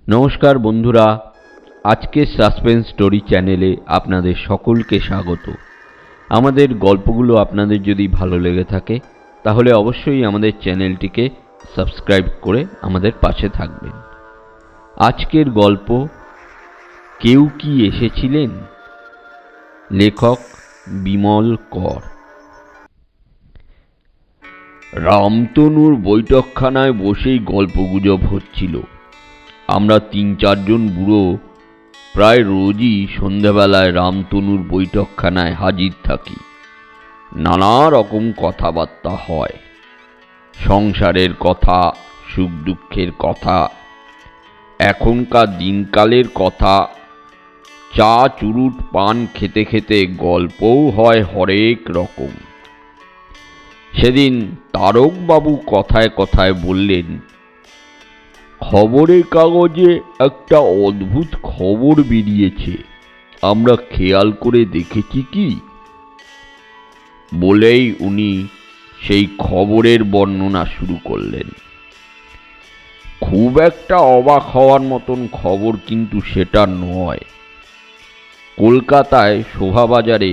নমস্কার বন্ধুরা, আজকের সাসপেন্স স্টোরি চ্যানেলে আপনাদের সকলকে স্বাগত। আমাদের গল্পগুলো আপনাদের যদি ভালো লেগে থাকে তাহলে অবশ্যই আমাদের চ্যানেলটিকে সাবস্ক্রাইব করে আমাদের পাশে থাকবেন। আজকের গল্প কেউ কি এসেছিলেন? লেখক বিমল কর। রামতনুর বৈঠকখানায় বসেই গল্পগুজব হচ্ছিল। আমরা ৩-৪ বুড়ো প্রায় রোজই সন্ধ্যাবেলায় রামতনুর বৈঠকখানায় হাজির থাকি। নানা রকম কথাবার্তা হয়, সংসারের কথা, সুখ দুঃখের কথা, এখনকার দিনকালের কথা, চা চুরুট পান খেতে খেতে গল্পও হয় হরেক রকম। সেদিন তারকবাবু কথায় কথায় বললেন, খবরের কাগজে একটা অদ্ভুত খবর বেরিয়েছে, আমরা খেয়াল করে দেখেছি কি? বলেই উনি সেই খবরের বর্ণনা শুরু করলেন। খুব একটা অবাক হওয়ার মতন খবর কিন্তু সেটা নয়। কলকাতায় শোভাবাজারে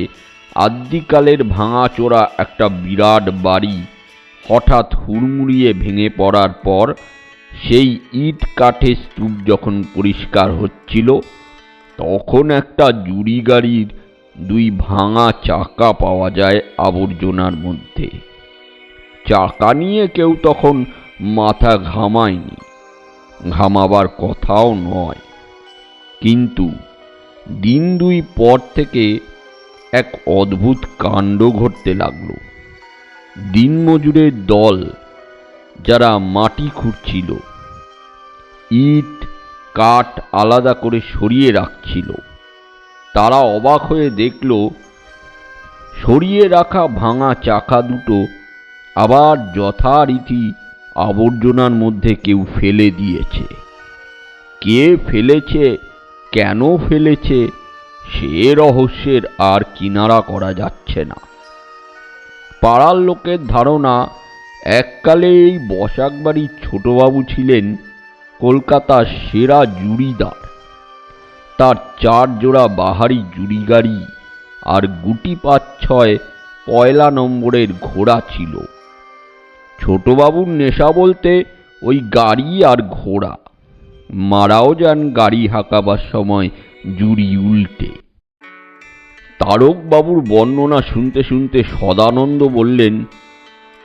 আদ্যিকালের ভাঙাচোরা একটা বিরাট বাড়ি হঠাৎ হুড়মুড়িয়ে ভেঙে পড়ার পর সেই ইট কাঠের স্তূপ যখন পরিষ্কার হচ্ছিল, তখন একটা জুড়ি গাড়ির 2 ভাঙা চাকা পাওয়া যায় আবর্জনার মধ্যে। চাকা নিয়ে কেউ তখন মাথা ঘামায়নি, ঘামাবার কথাও নয়। কিন্তু দিন 2 পর থেকে এক অদ্ভুত কাণ্ড ঘটতে লাগলো। দিনমজুরের দল যারা মাটি খুঁড়ছিল, ইট কাঠ আলাদা করে সরিয়ে রাখছিল, তারা অবাক হয়ে দেখল সরিয়ে রাখা ভাঙা চাকা দুটো আবার যথারীতি আবর্জনার মধ্যে কেউ ফেলে দিয়েছে। কে ফেলেছে, কেন ফেলেছে, সে রহস্যের আর কিনারা করা যাচ্ছে না। পাড়ার লোকের ধারণা, এককালে এই বসাকবাড়ির ছোটবাবু ছিলেন কলকাতার সেরা জুড়িদার। তার 4 জোড়া বাহারি জুড়ি গাড়ি আর গুটি 5-6 পয়লা নম্বরের ঘোড়া ছিল। ছোটবাবুর নেশা বলতে ওই গাড়ি আর ঘোড়া। মারাও যান গাড়ি হাঁকাবার সময় জুড়ি উল্টে। তারকবাবুর বর্ণনা শুনতে শুনতে সদানন্দ বললেন,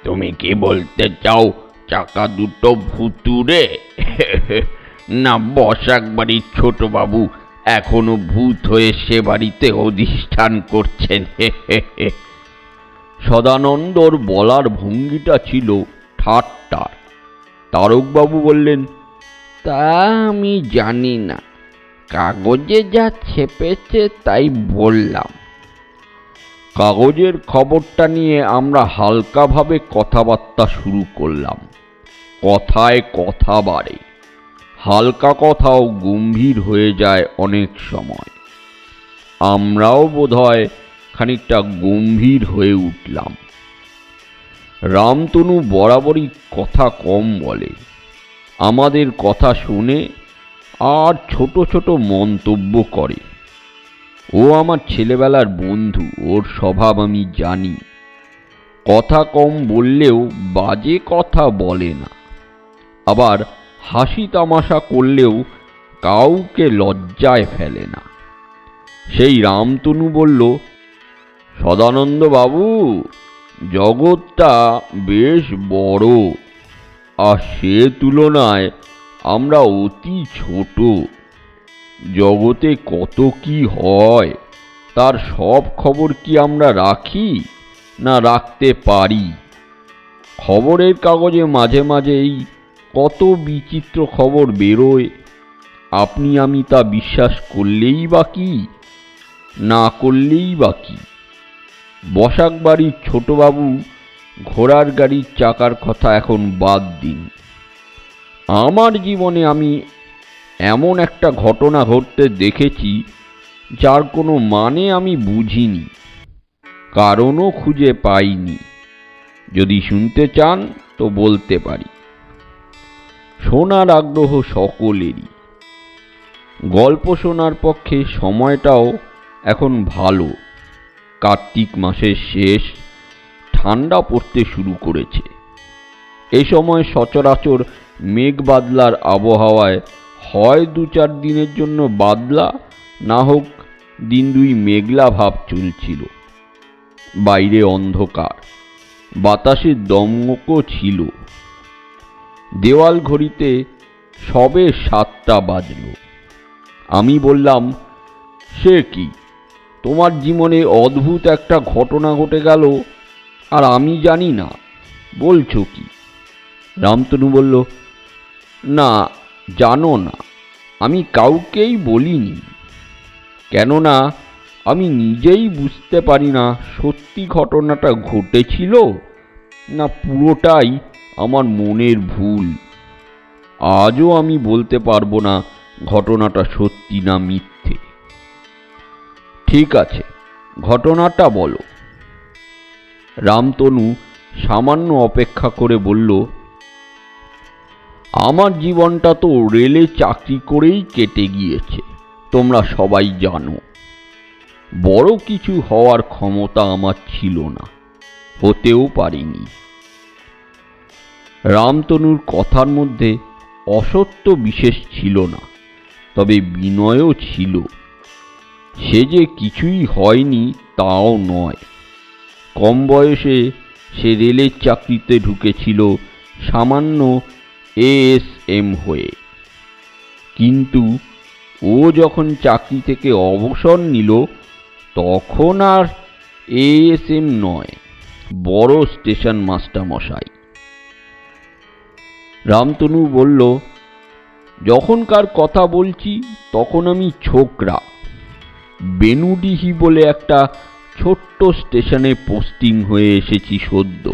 তুমি কি বলতে চাও চাকা দুটো ভুতুড়ে? না, বসাক বাড়ির ছোটবাবু এখনো ভূত হয়ে সে বাড়িতে অধিষ্ঠান করছেন? সদানন্দর বলার ভঙ্গিটা ছিল ঠাট্টার। তারকবাবু বললেন, তা আমি জানি না, কাগজে যা ছেপেছে তাই বললাম। কাগজের খবরটা নিয়ে আমরা হালকাভাবে কথাবার্তা শুরু করলাম। কথায় কথা বাড়ে, হালকা কথাও গম্ভীর হয়ে যায় অনেক সময়। আমরাও বোধহয় খানিকটা গম্ভীর হয়ে উঠলাম। রামতনু বরাবরই কথা কম বলে, আমাদের কথা শুনে আর ছোট ছোট মন্তব্য করে। ও আমার ছেলেবেলার বন্ধু, ওর স্বভাব আমি জানি। কথা কম বললেও বাজে কথা বলে না, আবার হাসি তামাশা করলেও কাউকে লজ্জায় ফেলে না। সেই রামতনু বলল, সদানন্দ বাবু, জগৎটা বেশ বড়, আর সে তুলনায় আমরা অতি ছোট। জগতে কত কি হয়, তার সব খবর কি আমরা রাখি না রাখতে পারি? খবরের কাগজে মাঝে মাঝেই কত বিচিত্র খবর বেরোয়, আপনি আমি তা বিশ্বাস করলেই বা কি, না করলেই বা কি? বসাক বাড়ির ছোটবাবু ঘোড়ার গাড়ির চাকার কথা এখন বাদ দিন। আমার জীবনে আমি এমন একটা ঘটনা ঘটতে দেখেছি যার কোনো মানে আমি বুঝিনি, কারণও খুঁজে পাইনি। যদি শুনতে চান তো বলতে পারি। শোনার আগ্রহ সকলেরই, গল্প শোনার পক্ষে সময়টাও এখন ভালো। কার্তিক মাসের শেষ, ঠান্ডা পড়তে শুরু করেছে। এ সময় সচরাচর মেঘ বাদলার আবহাওয়ায় হয় 2-4 দিনের জন্য বাদলা, না হোক দিন 2 মেঘলা ভাব চলছিল। বাইরে অন্ধকার, বাতাসের দমকও ছিল। দেওয়াল ঘড়িতে সবে 7টা বাজল। আমি বললাম, সে কি, তোমার জীবনে অদ্ভুত একটা ঘটনা ঘটে গেল আর আমি জানি না, বলছো কি? রামতনু বলল, না, জানো না, আমি কাউকেই বলিনি। কেননা আমি নিজেই বুঝতে পারি না সত্যি ঘটনাটা ঘটেছিল না পুরোটাই আমার মনের ভুল। আজও আমি বলতে পারবো না ঘটনাটা সত্যি না মিথ্যে। ঠিক আছে, ঘটনাটা বলো। রামতনু সামান্য অপেক্ষা করে বলল, আমার জীবনটা তো রেলে চাকরি করেই কেটে গিয়েছে, তোমরা সবাই জানো। বড় কিছু হওয়ার ক্ষমতা আমার ছিল না, হতেও পারিনি। রামতনুর কথার মধ্যে অসত্য বিশেষ ছিল না, তবে বিনয়ও ছিল। সে যে কিছুই হয়নি তাও নয়। কম বয়সে সে রেলের চাকরিতে ঢুকেছিল সামান্য এএসএম হয়ে, কিন্তু ও যখন চাকরি থেকে অবসর নিল তখন আর এএসএম নয়, বড় স্টেশন মাস্টার মশাই। রামতনু বলল, যখনকার কথা বলছি তখন আমি ছোকরা। বেনুডিহি বলে একটা ছোট্ট স্টেশনে পোস্টিং হয়ে এসেছি সদ্য।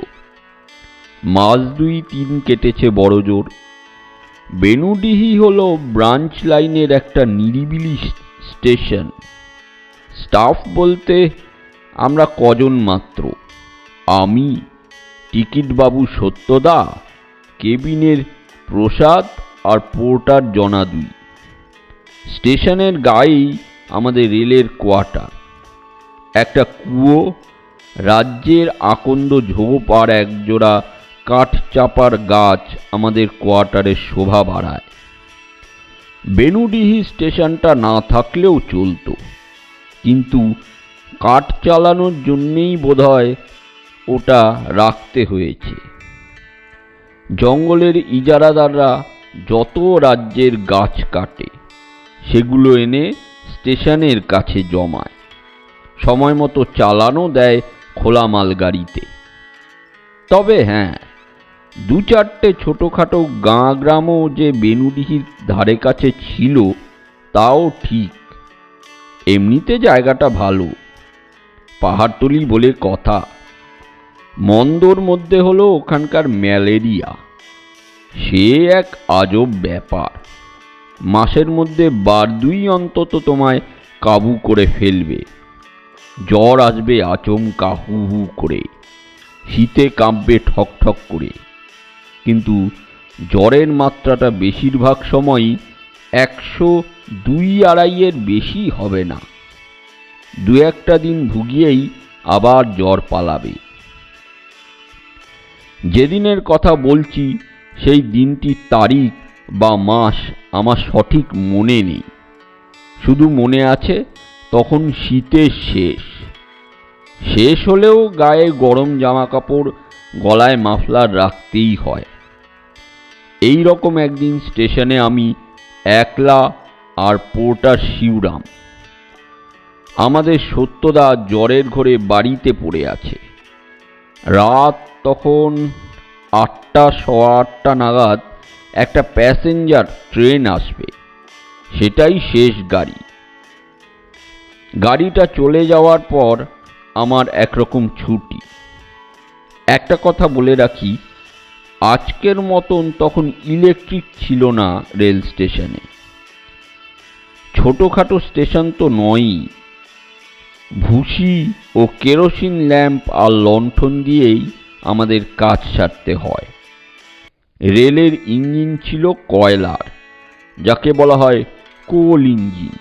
মাস 2-3 কেটেছে বড় জোর। বেনুডিহি হলো ব্রাঞ্চ লাইনের একটা নিরিবিলি স্টেশন। স্টাফ বলতে আমরা কজন মাত্র, আমি, টিকিটবাবু সত্যদা, কেবিনের প্রসাদ আর পোর্টার জনা 2। স্টেশনের গায়েই আমাদের রেলের কোয়ার্টার। একটা কুয়ো, রাজ্যের আকন্দ ঝোপ আর একজোড়া কাঠ চাপার গাছ আমাদের কোয়ার্টারের শোভা বাড়ায়। বেনুডিহি স্টেশনটা না থাকলেও চলতো, কিন্তু কাঠ চালানোর জন্যেই বোধহয় ওটা রাখতে হয়েছে। জঙ্গলের ইজারাদাররা যত রাজ্যের গাছ কাটে সেগুলো এনে স্টেশনের কাছে জমায়, সময় মতো চালানো দেয় খোলা মালগাড়িতে। তবে হ্যাঁ, 2-4টে ছোটোখাটো গাঁ গ্রামও যে বেনুডিহির ধারে কাছে ছিল তাও ঠিক। এমনিতে জায়গাটা ভালো, পাহাড়তলি বলে কথা। মন্দর মধ্যে হলো ওখানকার ম্যালেরিয়া, সে এক আজব ব্যাপার। মাসের মধ্যে 2 অন্তত তোমায় কাবু করে ফেলবে। জ্বর আসবে আচমকা হু হু করে, শীতে কাঁপবে ঠক ঠক করে। কিন্তু জ্বরের মাত্রাটা বেশিরভাগ সময়ই 102-2.5 বেশি হবে না। 2-1টা দিন ভুগিয়েই আবার জ্বর পালাবে। যেদিনের কথা বলছি সেই দিনটির তারিখ বা মাস আমার সঠিক মনে নেই, শুধু মনে আছে তখন শীতের শেষ হলেও গায়ে গরম জামা কাপড়, গলায় মাফলার রাখতেই হয়। এই রকম একদিন স্টেশনে আমি একলা আর পোর্টার শিবরাম। আমাদের সত্যদা জ্বরের ঘোরে বাড়িতে পড়ে আছে। রাত তখন 8টা-8:15 নাগাদ একটা প্যাসেঞ্জার ট্রেন আসবে, সেটাই শেষ গাড়ি। গাড়িটা চলে যাওয়ার পর আমার একরকম ছুটি। একটা কথা বলে রাখি, আজকের মতন তখন ইলেকট্রিক ছিল না রেল স্টেশনে। ছোটোখাটো স্টেশন তো নয়ই, ভুসি ও কেরোসিন ল্যাম্প আর লণ্ঠন দিয়েই আমাদের কাজ সারতে হয়। রেলের ইঞ্জিন ছিল কয়লার, যাকে বলা হয় কোল ইঞ্জিন।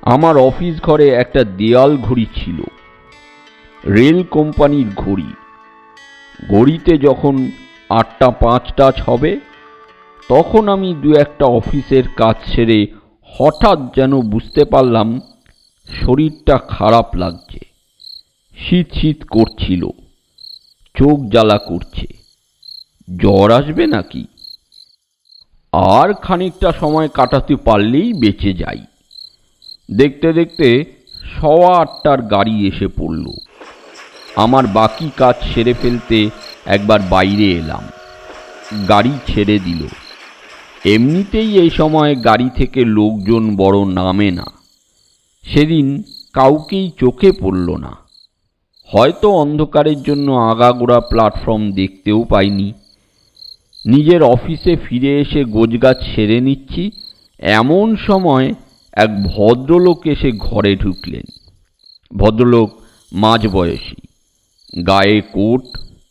আমার অফিস ঘরে একটা দেয়াল ঘড়ি ছিল, রেল কোম্পানির ঘড়ি। ঘড়িতে যখন 8টা 5 টাচ হবে তখন আমি দু একটা অফিসের কাজ সেরে হঠাৎ যেন বুঝতে পারলাম শরীরটা খারাপ লাগছে, শীত শীত করছিল, চোখ জ্বালা করছে। জ্বর আসবে নাকি? আর খানিকটা সময় কাটাতে পারলেই বেঁচে যাই। দেখতে দেখতে 8:15টার গাড়ি এসে পড়ল। আমার বাকি কাজ সেরে ফেলতে একবার বাইরে এলাম। গাড়ি ছেড়ে দিল। এমনিতেই এই সময় গাড়ি থেকে লোকজন বড় নামে না। সেদিন কাউকেই চোখে পড়ল না। হয়তো অন্ধকারের জন্য আগাগোড়া প্ল্যাটফর্ম দেখতেও পাইনি। নিজের অফিসে ফিরে এসে গোছগাছ সেরে নিচ্ছি, এমন সময় এক ভদ্রলোক এসে ঘরে ঢুকলেন। ভদ্রলোক মাঝবয়সী, গায়ে কোট,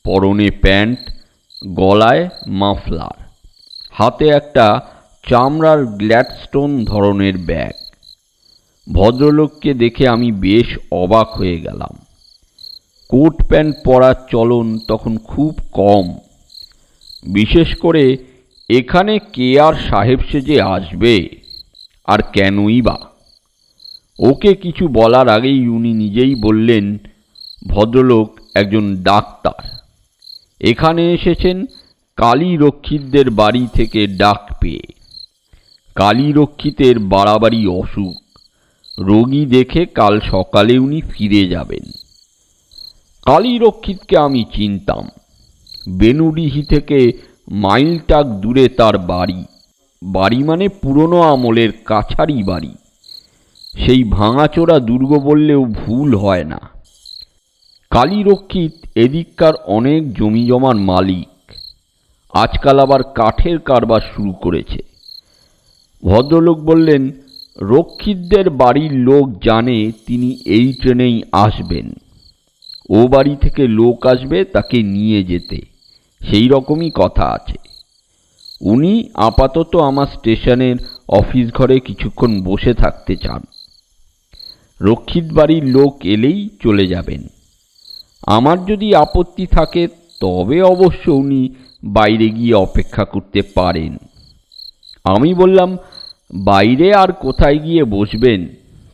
পরনে প্যান্ট, গলায় মাফলার, হাতে একটা চামড়ার গ্ল্যাডস্টোন ধরনের ব্যাগ। ভদ্রলোককে দেখে আমি বেশ অবাক হয়ে গেলাম। কোট প্যান্ট পরার চলন তখন খুব কম। বিশেষ করে এখানে কে আর সাহেব সেজে আসবে, আর কেনই বা? ওকে কিছু বলার আগেই উনি নিজেই বললেন, ভদ্রলোক একজন ডাক্তার, এখানে এসেছেন কালী রক্ষিতদের বাড়ি থেকে ডাক পেয়ে। কালী রক্ষিতের বাড়াবাড়ি অসুখ, রোগী দেখে কাল সকালে উনি ফিরে যাবেন। কালী রক্ষিতকে আমি চিনতাম। বেনুডিহি থেকে মাইলটাক দূরে তার বাড়ি। বাড়ি মানে পুরনো আমলের কাছারি বাড়ি। সেই ভাঙাচোরা দুর্গ বললেও ভুল হয় না। কালী রক্ষিত এদিককার অনেক জমি জমার মালিক। আজকাল আবার কাঠের কারবার শুরু করেছে। ভদ্রলোক বললেন, রক্ষিতদের বাড়ির লোক জানে তিনি এই ট্রেনেই আসবেন। ও বাড়ি থেকে লোক আসবে তাকে নিয়ে যেতে, সেই রকমই কথা আছে। উনি আপাতত আমার স্টেশনের অফিস ঘরে কিছুক্ষণ বসে থাকতে চান। রক্ষিত বাড়ির লোক এলেই চলে যাবেন। আমার যদি আপত্তি থাকে তবে অবশ্য উনি বাইরে গিয়ে অপেক্ষা করতে পারেন। আমি বললাম, বাইরে আর কোথায় গিয়ে বসবেন,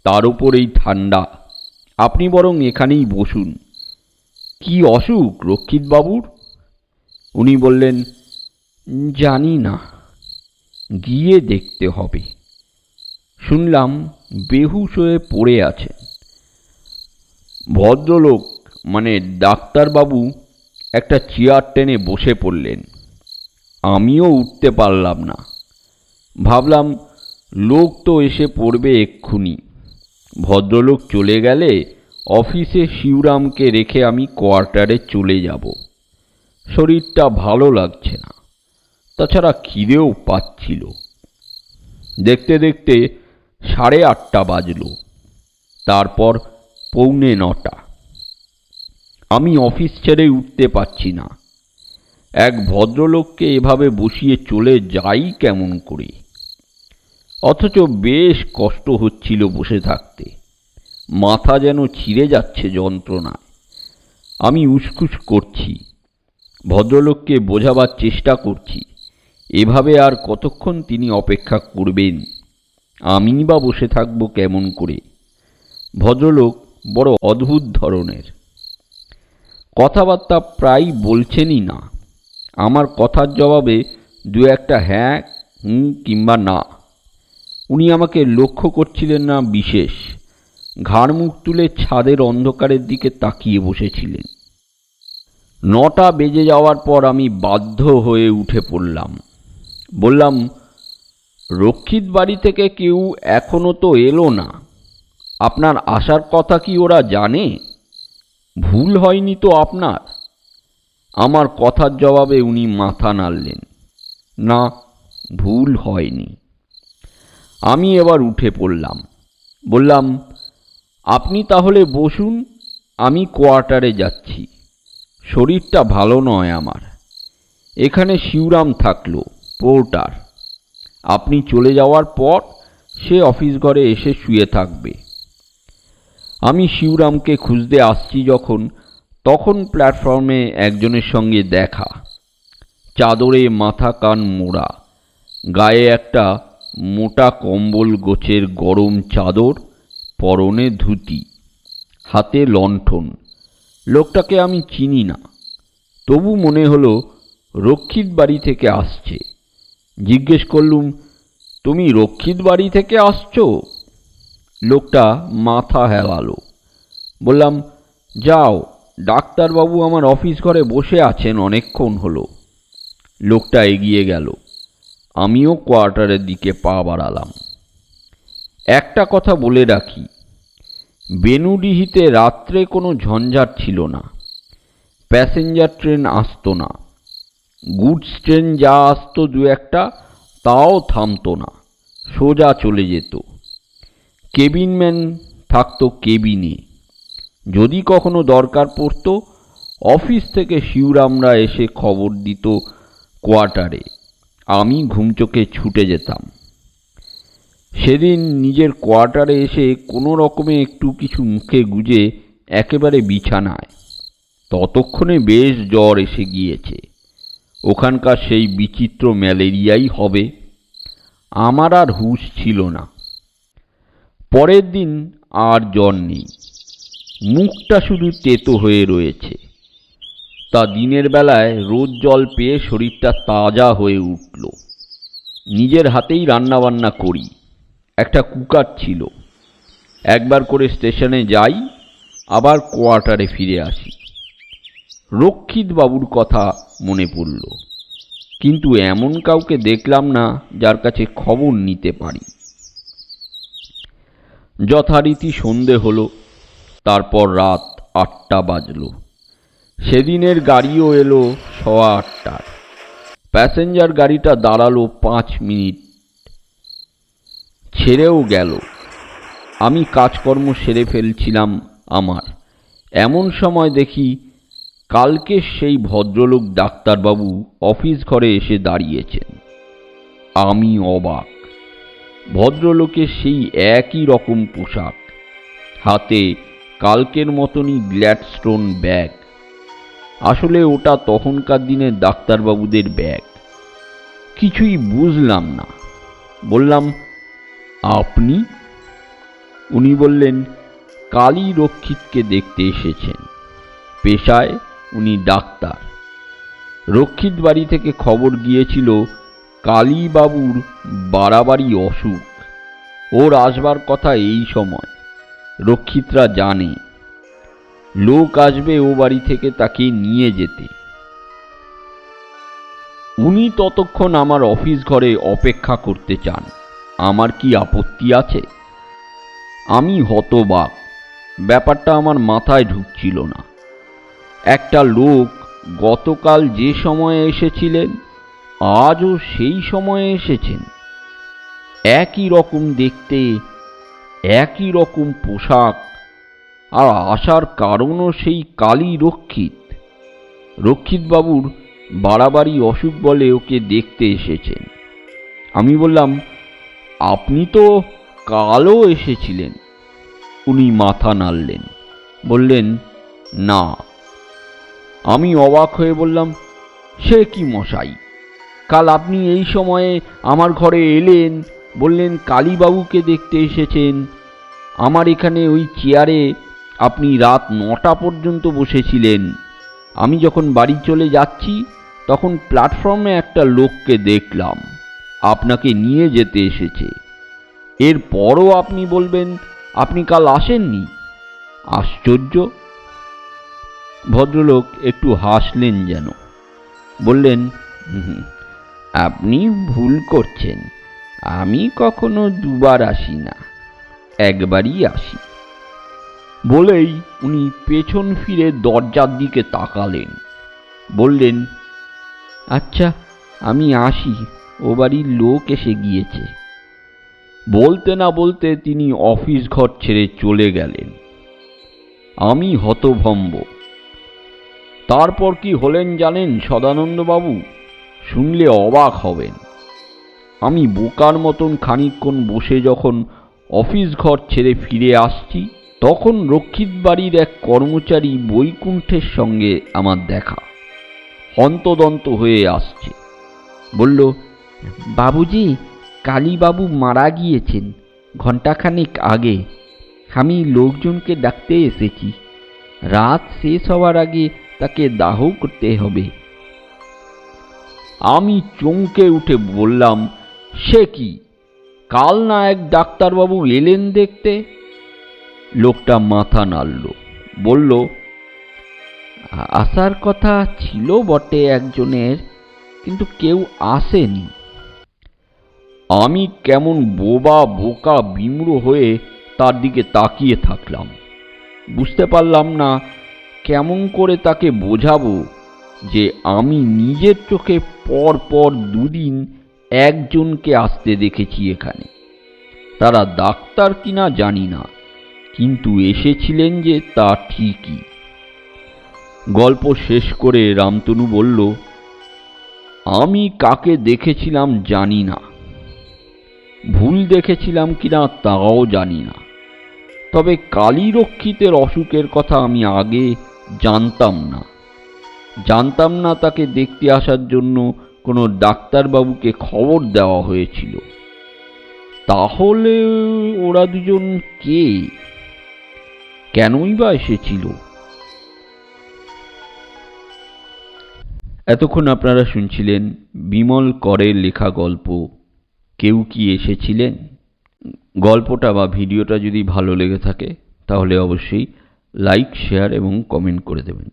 তার উপর এই ঠান্ডা, আপনি বরং এখানেই বসুন। কি অসুখ রক্ষিতবাবুর? উনি বললেন, জানি না, গিয়ে দেখতে হবে। শুনলাম বেহুশ হয়ে পড়ে আছেন। ভদ্রলোক মানে ডাক্তারবাবু একটা চেয়ার টেনে বসে পড়লেন। আমিও উঠতে পারলাম না। ভাবলাম লোক তো এসে পড়বে এক্ষুনি। ভদ্রলোক চলে গেলে অফিসে শিবরামকে রেখে আমি কোয়ার্টারে চলে যাব। শরীরটা ভালো লাগছে না, তাছাড়া খিদেও পাচ্ছিল। দেখতে দেখতে 8:30 বাজল, তারপর 8:45। আমি অফিস ছেড়ে উঠতে পারছি না। এক ভদ্রলোককে এভাবে বসিয়ে চলে যাই কেমন করে? অথচ বেশ কষ্ট হচ্ছিল বসে থাকতে। মাথা যেন ছিঁড়ে যাচ্ছে যন্ত্রণায়। আমি উসখুস করছি, ভদ্রলোককে বোঝাবার চেষ্টা করছি এভাবে আর কতক্ষণ তিনি অপেক্ষা করবেন, আমি বা বসে থাকবো কেমন করে। ভদ্রলোক বড় অদ্ভুত ধরনের, কথাবার্তা প্রায় বলছেনই না। আমার কথার জবাবে দু একটা হ্যাঁ, হুঁ কিংবা না। উনি আমাকে লক্ষ্য করছিলেন না বিশেষ, ঘাড় মুখ তুলে ছাদের অন্ধকারের দিকে তাকিয়ে বসেছিলেন। 9টা বেজে যাওয়ার পর আমি বাধ্য হয়ে উঠে পড়লাম। বললাম, রক্ষিত বাড়ি থেকে কেউ এখনো তো এলো না। আপনার আসার কথা কি ওরা জানে? ভুল হয়নি তো আপনার? আমার কথার জবাবে উনি মাথা নাড়লেন, না, ভুল হয়নি। আমি এবার উঠে পড়লাম। বললাম, আপনি তাহলে বসুন, আমি কোয়ার্টারে যাচ্ছি। শরীরটা ভালো নয় আমার। এখানে শিবরাম থাকলো, পোর্টার। আপনি চলে যাওয়ার পর সে অফিস ঘরে এসে শুয়ে থাকবে। আমি শিবরামকে খুঁজতে আসছি তখন প্ল্যাটফর্মে একজনের সঙ্গে দেখা। চাদরে মাথা কান মোড়া, গায়ে একটা মোটা কম্বল গোছের গরম চাদর, পরনে ধুতি, হাতে লণ্ঠন। লোকটাকে আমি চিনি না, তবু মনে হলো রক্ষিত বাড়ি থেকে আসছে। জিজ্ঞেস করলুম, তুমি রক্ষিত বাড়ি থেকে আসছো? লোকটা মাথা হেলালো। বললাম, যাও, ডাক্তারবাবু আমার অফিস ঘরে বসে আছেন অনেকক্ষণ হলো। লোকটা এগিয়ে গেল। আমিও কোয়ার্টারের দিকে পা বাড়ালাম। একটা কথা বলে রাখি, বেনুডিহিতে রাত্রে কোনো ঝঞ্ঝাট ছিল না। প্যাসেঞ্জার ট্রেন আসতো না, গুডস ট্রেন যা আসতো দু একটা তাও থামতো না, সোজা চলে যেত। কেবিনম্যান থাকতো কেবিনে। যদি কখনো দরকার পড়তো অফিস থেকে শিবরামরা এসে খবর দিত কোয়ার্টারে, আমি ঘুমচোখে ছুটে যেতাম। সেদিন নিজের কোয়ার্টারে এসে কোনো রকমে একটু কিছু মুখে গুজে একেবারে বিছানায়। ততক্ষণে বেশ জ্বর এসে গিয়েছে। ওখানকার সেই বিচিত্র ম্যালেরিয়াই হবে। আমার আর হুঁশ ছিল না। পরের দিন আর জ্বর নেই, মুখটা শুধু তেতো হয়ে রয়েছে। তা দিনের বেলায় রোদ জল পেয়ে শরীরটা তাজা হয়ে উঠল। নিজের হাতেই রান্নাবান্না করি, একটা কুকার ছিল। একবার করে স্টেশনে যাই, আবার কোয়ার্টারে ফিরে আসি। রক্ষিত বাবুর কথা মনে পড়ল, কিন্তু এমন কাউকে দেখলাম না যার কাছে খবর নিতে পারি। যথারীতি সন্ধে হলো, তারপর রাত 8টা বাজল। সেদিনের গাড়িও এলো 8:15। প্যাসেঞ্জার গাড়িটা দাঁড়ালো 5 মিনিট, ছেড়েও গেল। আমি কাজকর্ম সেরে ফেলছিলাম আমার। এমন সময় দেখি কালকে সেই ভদ্রলোক ডাক্তারবাবু অফিস ঘরে এসে দাঁড়িয়েছেন। আমি অবাক। ভদ্রলোকের সেই একই রকম পোশাক, হাতে কালকের মতনই গ্ল্যাডস্টোন ব্যাগ। আসলে ওটা তখনকার দিনের ডাক্তারবাবুদের ব্যাগ। কিছুই বুঝলাম না। বললাম, আপনি? উনি বললেন, কালী রক্ষিতকে দেখতে এসেছেন। পেশায় উনি ডাক্তার। রক্ষিত বাড়ি থেকে খবর গিয়েছিল কালীবাবুর বাড়াবাড়ি অসুখ, ওর আসবার কথা এই সময়। রক্ষিতরা জানে লোক আসবে ও বাড়ি থেকে তাকে নিয়ে যেতে। উনি ততক্ষণ আমার অফিস ঘরে অপেক্ষা করতে চান। আমার কি আপত্তি আছে? আমি হতবাক। ব্যাপারটা আমার মাথায় ঢুকছিল না। একটা লোক গতকাল যে সময়ে এসেছিলেন আজও সেই সময়ে এসেছেন। একই রকম দেখতে, একই রকম পোশাক, আর আসার কারণও সেই কালী রক্ষিত। রক্ষিতবাবুর বাড়াবাড়ি অসুখ বলে ওকে দেখতে এসেছেন। আমি বললাম, আপনি তো কালও এসেছিলেন। উনি মাথা নাড়লেন, বললেন, না। আমি অবাক হয়ে বললাম, সে কি মশাই, কাল আপনি এই সময়ে আমার ঘরে এলেন, বললেন কালীবাবুকে দেখতে এসেছেন। আমার এখানে ওই চেয়ারে আপনি রাত 9টা পর্যন্ত বসেছিলেন। আমি যখন বাড়ি চলে যাচ্ছি তখন প্ল্যাটফর্মে একটা লোককে দেখলাম, আপনাকে নিয়ে যেতে এসেছে। এরপরও আপনি বলবেন আপনি কাল আসেননি? আশ্চর্য। ভদ্রলোক একটু হাসলেন যেন। বললেন, আপনি ভুল করছেন। আমি কখনো দুবার আসি না, একবারই আসি। বলেই উনি পেছন ফিরে দরজার দিকে তাকালেন। বললেন, আচ্ছা, আমি আসি, ও বাড়ির লোক এসে গিয়েছে। বলতে না বলতে তিনি অফিস ঘর ছেড়ে চলে গেলেন। আমি হতভম্ব। তারপর কি হলেন জানেন সদানন্দবাবু? শুনলে অবাক হবেন। আমি বোকার মতন খানিকক্ষণ বসে যখন অফিস ঘর ছেড়ে ফিরে আসছি, তখন রক্ষিত বাড়ির এক কর্মচারী বৈকুণ্ঠের সঙ্গে আমার দেখা। হন্তদন্ত হয়ে আসছে। বলল, বাবুজি, কালীবাবু মারা গিয়েছেন ঘণ্টাখানেক আগে। আমি লোকজনকে ডাকতে এসেছি। রাত শেষ হওয়ার আগে তাকে দাহ করতে হবে। আমি চমকে উঠে বললাম, সে কি? কাল না এক ডাক্তারবাবু এলেন দেখতে? লোকটা মাথা নাড়ল, বলল, আসার কথা ছিল বটে একজনের, কিন্তু কেউ আসেনি। আমি কেমন বোবা বোকা বিমূঢ় হয়ে তার দিকে তাকিয়ে থাকলাম। বুঝতে পারলাম না কেমন করে তাকে বোঝাবো যে আমি নিজের চোখে পর পর দুদিন একজনকে আসতে দেখেছি এখানে। তারা ডাক্তার কিনা জানি না, কিন্তু এসেছিলেন যে তা ঠিকই। গল্প শেষ করে রামতনু বলল, আমি কাকে দেখেছিলাম জানি না, ভুল দেখেছিলাম কিনা তাও জানি না। তবে কালীরক্ষিতের অসুখের কথা আমি আগে জানতাম না তাকে দেখতে আসার জন্য কোনো ডাক্তারবাবুকে খবর দেওয়া হয়েছিল। তাহলে ওরা দুজন কে? কেনই বা এসেছিল? এতক্ষণ আপনারা শুনছিলেন বিমল করের লেখা গল্প কেউ কি এসেছিলেন। গল্পটা বা ভিডিওটা যদি ভালো লেগে থাকে তাহলে অবশ্যই লাইক, শেয়ার এবং কমেন্ট করে দেবেন।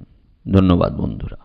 ধন্যবাদ বন্ধুরা।